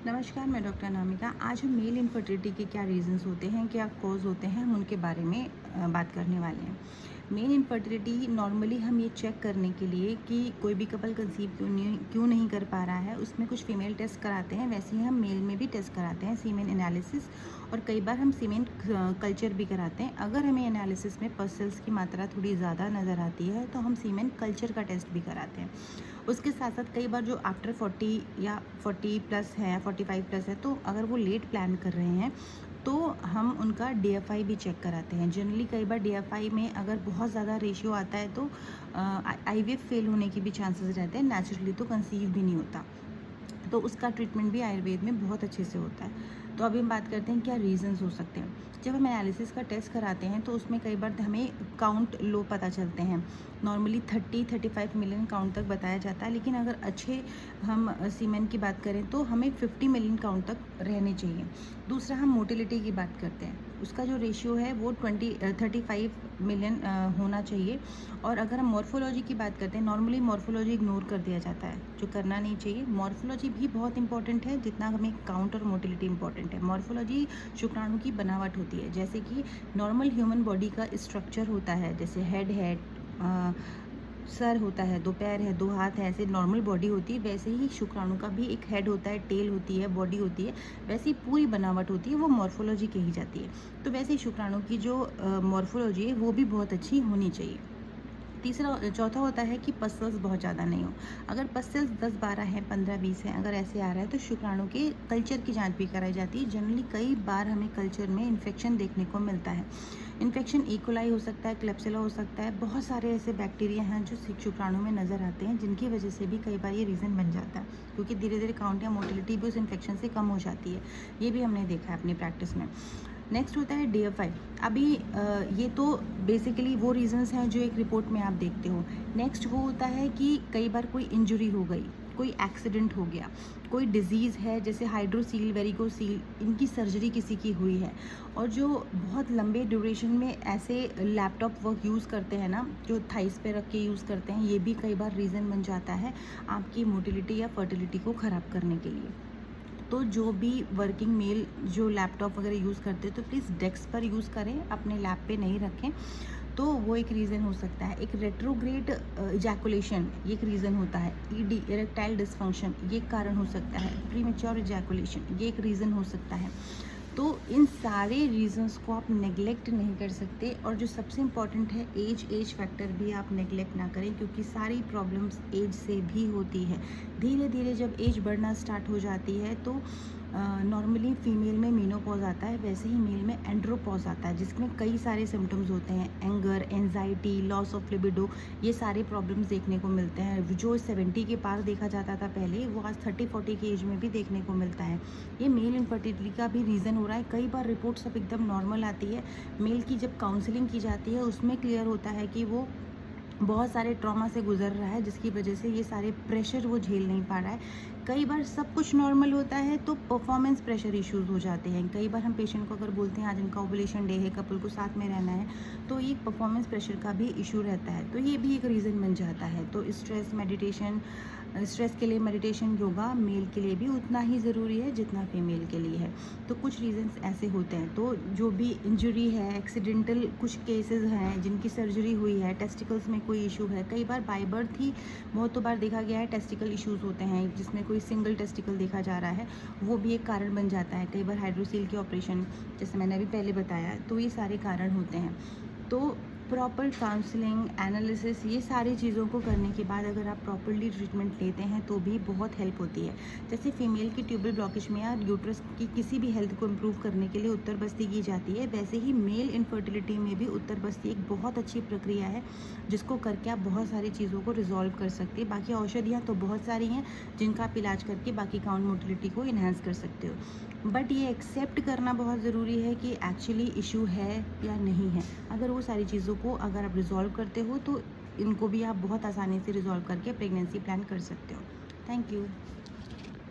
नमस्कार, मैं डॉक्टर अनामिका। आज हम मेल इनफर्टिलिटी के क्या रीज़न्स होते हैं, क्या कॉज होते हैं, हम उनके बारे में बात करने वाले हैं। मेल इनफर्टिलिटी नॉर्मली हम ये चेक करने के लिए कि कोई भी कपल कंसीव क्यों नहीं कर पा रहा है, उसमें कुछ फीमेल टेस्ट कराते हैं। वैसे ही हम मेल में भी टेस्ट कराते हैं, सीमेन एनालिसिस, और कई बार हम सीमेन कल्चर भी कराते हैं। अगर हमें एनालिसिस में पस सेल्स की मात्रा थोड़ी ज़्यादा नज़र आती है तो हम सीमेन कल्चर का टेस्ट भी कराते हैं। उसके साथ साथ कई बार जो आफ्टर 40 या 40 प्लस है, 45 प्लस है, तो अगर वो लेट प्लान कर रहे हैं तो हम उनका डीएफआई भी चेक कराते हैं। जनरली कई बार डीएफआई में अगर बहुत ज़्यादा रेशियो आता है तो आईवीएफ फेल होने की भी चांसेस रहते हैं। नेचुरली तो कंसीव भी नहीं होता, तो उसका ट्रीटमेंट भी आयुर्वेद में बहुत अच्छे से होता है। तो अभी हम बात करते हैं क्या रीज़न्स हो सकते हैं। जब हम एनालिसिस का टेस्ट कराते हैं तो उसमें कई बार हमें काउंट लो पता चलते हैं। नॉर्मली 30-35 मिलियन काउंट तक बताया जाता है, लेकिन अगर अच्छे हम सीमेन की बात करें तो हमें 50 मिलियन काउंट तक रहने चाहिए। दूसरा, हम मोटिलिटी की बात करते हैं, उसका जो रेशियो है वो 35 मिलियन होना चाहिए। और अगर हम मॉर्फोलॉजी की बात करते हैं, नॉर्मली मॉर्फोलॉजी इग्नोर कर दिया जाता है, जो करना नहीं चाहिए। मॉर्फोलॉजी भी बहुत इंपॉर्टेंट है जितना हमें काउंट और मोटिलिटी इंपॉर्टेंट है। मॉर्फोलॉजी शुक्राणु की बनावट होती है, जैसे कि नॉर्मल ह्यूमन बॉडी का स्ट्रक्चर होता है, जैसे हेड है, सर होता है, 2 पैर है, 2 हाथ है, ऐसे नॉर्मल बॉडी होती है। वैसे ही शुक्राणु का भी एक हेड होता है, टेल होती है, बॉडी होती है, वैसी पूरी बनावट होती है, वो मॉर्फोलॉजी कही जाती है। तो वैसे ही शुक्राणु की जो मॉर्फोलॉजी है वो भी बहुत अच्छी होनी चाहिए। चौथा होता है कि पस सेल्स बहुत ज़्यादा नहीं हो। अगर पस सेल्स 10-12 हैं, 15-20 हैं, अगर ऐसे आ रहा है तो शुक्राणु के कल्चर की जांच भी कराई जाती है। जनरली कई बार हमें कल्चर में इन्फेक्शन देखने को मिलता है। इन्फेक्शन इकोलाई हो सकता है, क्लेप्सिला हो सकता है, बहुत सारे ऐसे बैक्टीरिया हैं जो शुक्राणु में नज़र आते हैं, जिनकी वजह से भी कई बार ये रीज़न बन जाता है, क्योंकि धीरे धीरे काउंट या मोटिलिटी भी उस इन्फेक्शन से कम हो जाती है। ये भी हमने देखा है अपनी प्रैक्टिस में। नेक्स्ट होता है डीएफआई। अभी ये तो बेसिकली वो रीजंस हैं जो एक रिपोर्ट में आप देखते हो। नेक्स्ट वो होता है कि कई बार कोई इंजरी हो गई, कोई एक्सीडेंट हो गया, कोई डिजीज़ है, जैसे हाइड्रोसील, वेरिकोसील, इनकी सर्जरी किसी की हुई है। और जो बहुत लंबे ड्यूरेशन में ऐसे लैपटॉप वर्क यूज़ करते हैं ना, जो थाइस पे रख के यूज़ करते हैं, ये भी कई बार रीज़न बन जाता है आपकी मोटिलिटी या फर्टिलिटी को ख़राब करने के लिए। तो जो भी वर्किंग मेल जो लैपटॉप वगैरह यूज़ करते हैं तो प्लीज़ डेस्क पर यूज़ करें, अपने लैप पे नहीं रखें। तो वो एक रीज़न हो सकता है। एक रेट्रोग्रेड इजैकुलेशन, ये एक रीज़न होता है। ईडी, इरेक्टाइल डिसफंक्शन, ये एक कारण हो सकता है। प्रीमेच्योर इजैकुलेशन, ये एक रीज़न हो सकता है। तो इन सारे रीज़न्स को आप नेगलेक्ट नहीं कर सकते। और जो सबसे इम्पॉर्टेंट है, एज फैक्टर भी आप नेगलेक्ट ना करें, क्योंकि सारी प्रॉब्लम्स एज से भी होती है। धीरे धीरे जब एज बढ़ना स्टार्ट हो जाती है तो नॉर्मली फीमेल में मेनोपॉज आता है, वैसे ही मेल में एंड्रोपॉज आता है, जिसमें कई सारे सिम्टम्स होते हैं। Anger, anxiety, loss of libido, ये सारे प्रॉब्लम्स देखने को मिलते हैं। जो 70 के पार देखा जाता था पहले, वो आज 30-40 की एज में भी देखने को मिलता है। ये मेल इनफर्टिलिटी का भी रीज़न हो रहा है। कई बार रिपोर्ट सब एकदम नॉर्मल आती है, मेल की जब काउंसलिंग की जाती है उसमें क्लियर होता है कि वो बहुत सारे ट्रॉमा से गुजर रहा है, जिसकी वजह से ये सारे प्रेशर वो झेल नहीं पा रहा है। कई बार सब कुछ नॉर्मल होता है तो परफॉर्मेंस प्रेशर इश्यूज हो जाते हैं। कई बार हम पेशेंट को अगर बोलते हैं आज इनका ओवुलेशन डे है, कपल को साथ में रहना है, तो ये परफॉर्मेंस प्रेशर का भी इशू रहता है, तो ये भी एक रीज़न बन जाता है। तो स्ट्रेस के लिए मेडिटेशन, योगा मेल के लिए भी उतना ही ज़रूरी है जितना फीमेल के लिए है। तो कुछ रीज़न्स ऐसे होते हैं। तो जो भी इंजरी है, एक्सीडेंटल कुछ केसेस हैं जिनकी सर्जरी हुई है, टेस्टिकल्स में कोई इशू है, कई बार बाय बर्थ ही बहुत बार देखा गया है टेस्टिकल इश्यूज़ होते हैं, जिसमें कोई सिंगल टेस्टिकल देखा जा रहा है, वो भी एक कारण बन जाता है। कई बार हाइड्रोसील के ऑपरेशन, जैसे मैंने अभी पहले बताया, तो ये सारे कारण होते हैं। तो प्रॉपर काउंसलिंग, एनालिसिस, ये सारी चीज़ों को करने के बाद अगर आप प्रॉपरली ट्रीटमेंट लेते हैं तो भी बहुत हेल्प होती है। जैसे फीमेल की ट्यूबल ब्लॉकेज में या यूट्रस की किसी भी हेल्थ को इम्प्रूव करने के लिए उत्तर बस्ती की जाती है, वैसे ही मेल इनफर्टिलिटी में भी उत्तर बस्ती एक बहुत अच्छी प्रक्रिया है, जिसको करके आप बहुत सारी चीज़ों को रिजॉल्व कर सकते हैं। बाकी औषधियाँ तो बहुत सारी हैं जिनका आप इलाज करके बाकी काउंट मोटिलिटी को इन्हेंस कर सकते हो। बट ये एक्सेप्ट करना बहुत ज़रूरी है कि एक्चुअली इशू है या नहीं है। अगर वो सारी चीज़ों को अगर आप रिजॉल्व करते हो तो इनको भी आप बहुत आसानी से रिजॉल्व करके प्रेगनेंसी प्लान कर सकते हो। Thank you.